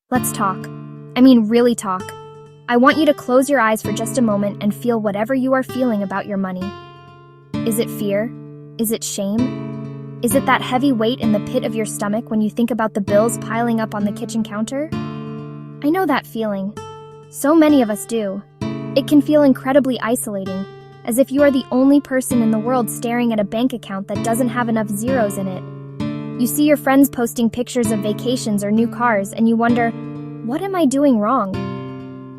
Let's talk. I mean, really talk. I want you to close your eyes for just a moment and feel whatever you are feeling about your money. Is it fear? Is it shame? Is it that heavy weight in the pit of your stomach when you think about the bills piling up on the kitchen counter? I know that feeling. So many of us do. It can feel incredibly isolating, as if you are the only person in the world staring at a bank account that doesn't have enough zeros in it. You see your friends posting pictures of vacations or new cars, and you wonder, what am I doing wrong?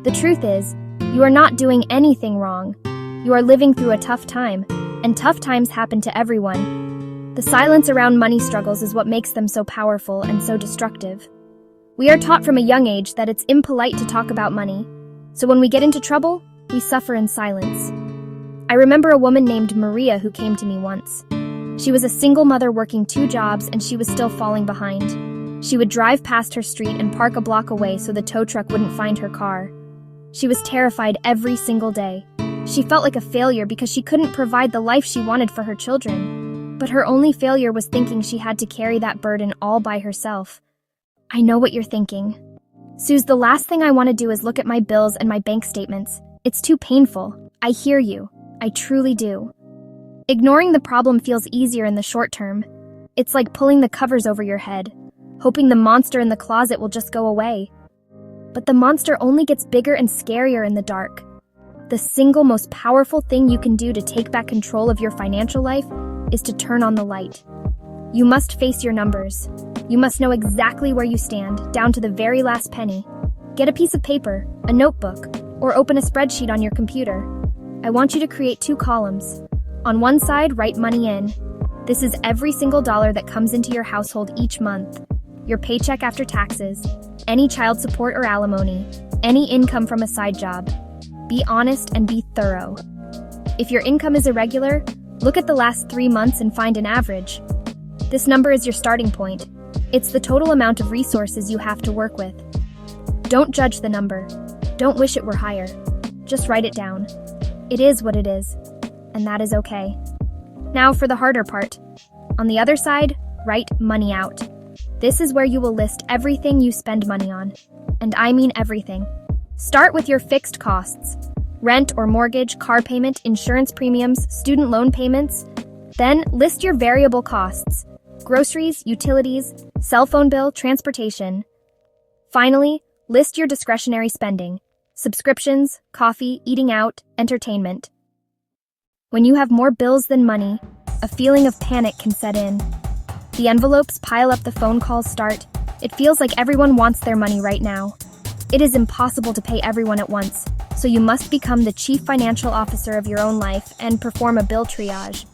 The truth is, you are not doing anything wrong. You are living through a tough time, and tough times happen to everyone. The silence around money struggles is what makes them so powerful and so destructive. We are taught from a young age that it's impolite to talk about money, so when we get into trouble, we suffer in silence. I remember a woman named Maria who came to me once. She was a single mother working 2 jobs, and she was still falling behind. She would drive past her street and park a block away so the tow truck wouldn't find her car. She was terrified every single day. She felt like a failure because she couldn't provide the life she wanted for her children. But her only failure was thinking she had to carry that burden all by herself. I know what you're thinking. Suze, the last thing I want to do is look at my bills and my bank statements. It's too painful. I hear you. I truly do. Ignoring the problem feels easier in the short term. It's like pulling the covers over your head, hoping the monster in the closet will just go away. But the monster only gets bigger and scarier in the dark. The single most powerful thing you can do to take back control of your financial life is to turn on the light. You must face your numbers. You must know exactly where you stand, down to the very last penny. Get a piece of paper, a notebook, or open a spreadsheet on your computer. I want you to create 2 columns. On one side, write money in. This is every single dollar that comes into your household each month. Your paycheck after taxes, any child support or alimony, any income from a side job. Be honest and be thorough. If your income is irregular, look at the last 3 months and find an average. This number is your starting point. It's the total amount of resources you have to work with. Don't judge the number. Don't wish it were higher. Just write it down. It is what it is, and that is okay. Now for the harder part. On the other side, write money out. This is where you will list everything you spend money on. And I mean everything. Start with your fixed costs. Rent or mortgage, car payment, insurance premiums, student loan payments. Then list your variable costs. Groceries, utilities, cell phone bill, transportation. Finally, list your discretionary spending. Subscriptions, coffee, eating out, entertainment. When you have more bills than money, a feeling of panic can set in. The envelopes pile up, the phone calls start. It feels like everyone wants their money right now. It is impossible to pay everyone at once, so you must become the chief financial officer of your own life and perform a bill triage.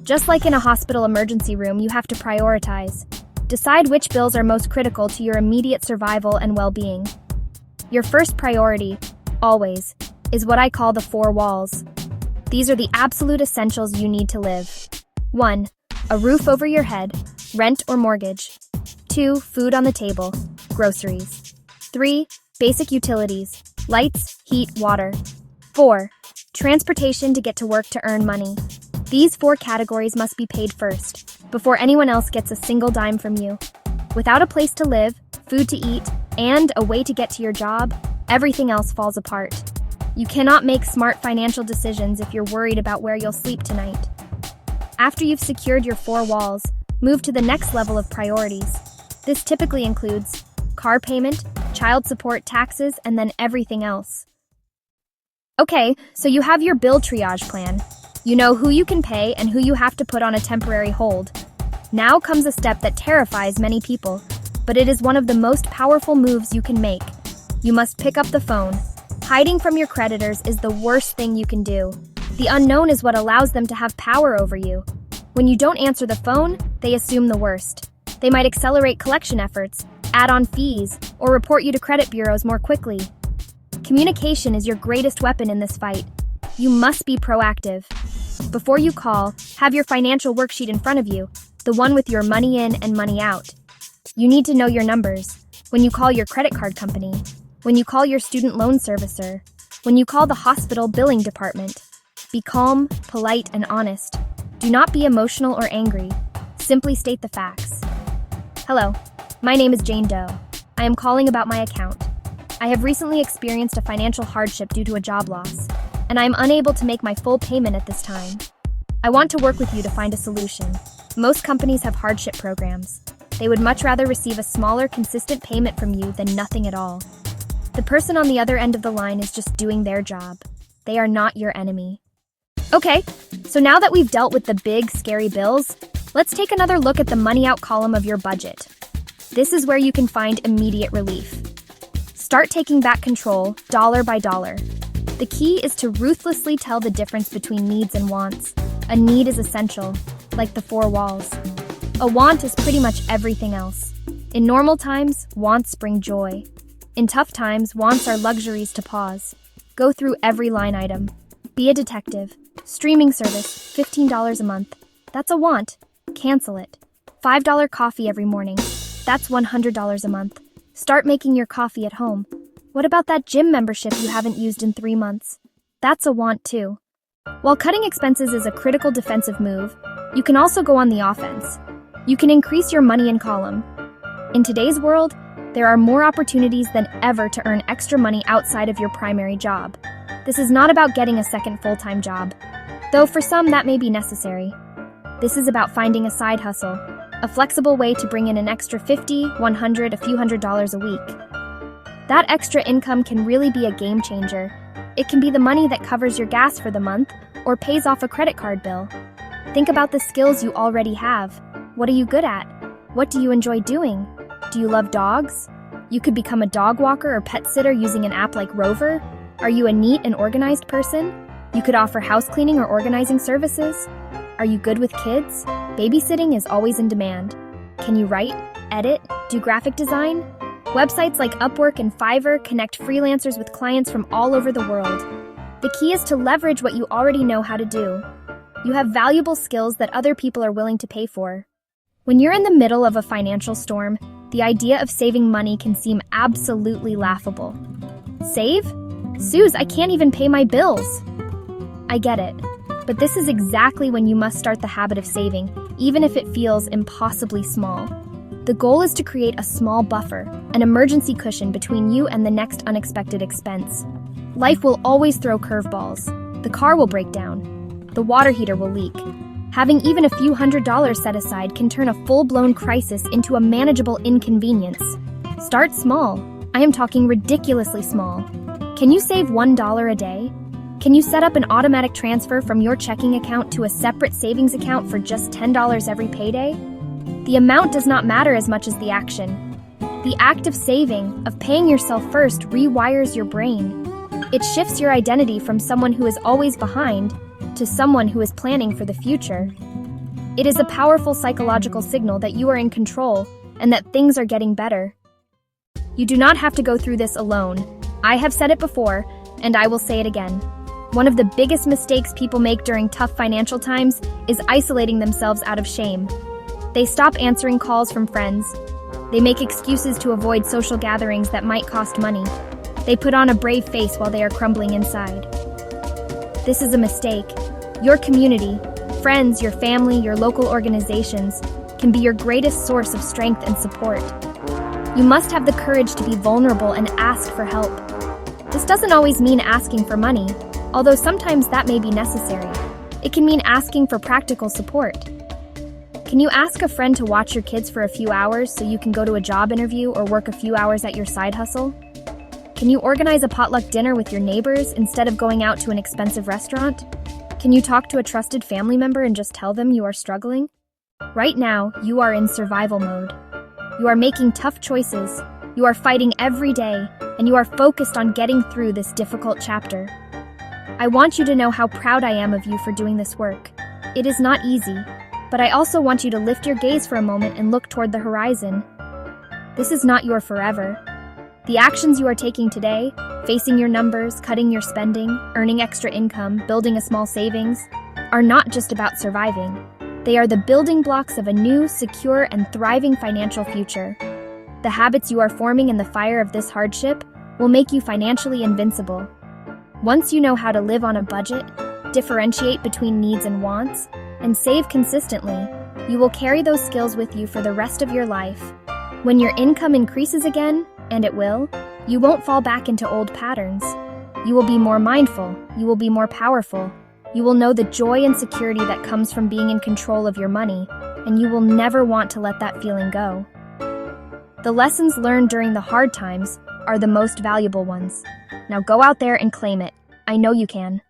Just like in a hospital emergency room, you have to prioritize. Decide which bills are most critical to your immediate survival and well-being. Your first priority, always, is what I call the 4 walls. These are the absolute essentials you need to live. 1. A roof over your head, rent or mortgage. 2. Food on the table, groceries. 3. Basic utilities, lights, heat, water. 4. Transportation to get to work to earn money. These 4 categories must be paid first, before anyone else gets a single dime from you. Without a place to live, food to eat, and a way to get to your job, everything else falls apart. You cannot make smart financial decisions if you're worried about where you'll sleep tonight. After you've secured your 4 walls, move to the next level of priorities. This typically includes car payment, child support, taxes, and then everything else. Okay, so you have your bill triage plan. You know who you can pay and who you have to put on a temporary hold. Now comes a step that terrifies many people, but it is one of the most powerful moves you can make. You must pick up the phone. Hiding from your creditors is the worst thing you can do. The unknown is what allows them to have power over you. When you don't answer the phone, they assume the worst. They might accelerate collection efforts, add on fees, or report you to credit bureaus more quickly. Communication is your greatest weapon in this fight. You must be proactive. Before you call, have your financial worksheet in front of you, the one with your money in and money out. You need to know your numbers. When you call your credit card company, when you call your student loan servicer, when you call the hospital billing department. Be calm, polite, and honest. Do not be emotional or angry. Simply state the facts. Hello, my name is Jane Doe. I am calling about my account. I have recently experienced a financial hardship due to a job loss, and I am unable to make my full payment at this time. I want to work with you to find a solution. Most companies have hardship programs. They would much rather receive a smaller, consistent payment from you than nothing at all. The person on the other end of the line is just doing their job. They are not your enemy. Okay, so now that we've dealt with the big, scary bills, let's take another look at the money out column of your budget. This is where you can find immediate relief. Start taking back control, dollar by dollar. The key is to ruthlessly tell the difference between needs and wants. A need is essential, like the four walls. A want is pretty much everything else. In normal times, wants bring joy. In tough times, wants are luxuries to pause. Go through every line item. Be a detective. Streaming service, $15 a month. That's a want. Cancel it. $5 coffee every morning. That's $100 a month. Start making your coffee at home. What about that gym membership you haven't used in 3 months? That's a want too. While cutting expenses is a critical defensive move, you can also go on the offense. You can increase your money in column. In today's world, there are more opportunities than ever to earn extra money outside of your primary job. This is not about getting a second full-time job, though for some that may be necessary. This is about finding a side hustle, a flexible way to bring in an extra $50, $100, a few $100s a week. That extra income can really be a game changer. It can be the money that covers your gas for the month or pays off a credit card bill. Think about the skills you already have. What are you good at? What do you enjoy doing? Do you love dogs? You could become a dog walker or pet sitter using an app like Rover. Are you a neat and organized person? You could offer house cleaning or organizing services. Are you good with kids? Babysitting is always in demand. Can you write, edit, do graphic design? Websites like Upwork and Fiverr connect freelancers with clients from all over the world. The key is to leverage what you already know how to do. You have valuable skills that other people are willing to pay for. When you're in the middle of a financial storm, the idea of saving money can seem absolutely laughable. Save? Suze, I can't even pay my bills. I get it, but this is exactly when you must start the habit of saving, even if it feels impossibly small. The goal is to create a small buffer, an emergency cushion between you and the next unexpected expense. Life will always throw curveballs. The car will break down. The water heater will leak. Having even a few $100s set aside can turn a full-blown crisis into a manageable inconvenience. Start small. I am talking ridiculously small. Can you save $1 a day? Can you set up an automatic transfer from your checking account to a separate savings account for just $10 every payday? The amount does not matter as much as the action. The act of saving, of paying yourself first, rewires your brain. It shifts your identity from someone who is always behind to someone who is planning for the future. It is a powerful psychological signal that you are in control and that things are getting better. You do not have to go through this alone. I have said it before, and I will say it again. One of the biggest mistakes people make during tough financial times is isolating themselves out of shame. They stop answering calls from friends. They make excuses to avoid social gatherings that might cost money. They put on a brave face while they are crumbling inside. This is a mistake. Your community, friends, your family, your local organizations can be your greatest source of strength and support. You must have the courage to be vulnerable and ask for help. This doesn't always mean asking for money, although sometimes that may be necessary. It can mean asking for practical support. Can you ask a friend to watch your kids for a few hours so you can go to a job interview or work a few hours at your side hustle? Can you organize a potluck dinner with your neighbors instead of going out to an expensive restaurant? Can you talk to a trusted family member and just tell them you are struggling? Right now, you are in survival mode. You are making tough choices, you are fighting every day, and you are focused on getting through this difficult chapter. I want you to know how proud I am of you for doing this work. It is not easy, but I also want you to lift your gaze for a moment and look toward the horizon. This is not your forever. The actions you are taking today, facing your numbers, cutting your spending, earning extra income, building a small savings, are not just about surviving. They are the building blocks of a new, secure, and thriving financial future. The habits you are forming in the fire of this hardship will make you financially invincible. Once you know how to live on a budget, differentiate between needs and wants, and save consistently, you will carry those skills with you for the rest of your life. When your income increases again, and it will, you won't fall back into old patterns. You will be more mindful, you will be more powerful, you will know the joy and security that comes from being in control of your money, and you will never want to let that feeling go. The lessons learned during the hard times are the most valuable ones. Now go out there and claim it. I know you can.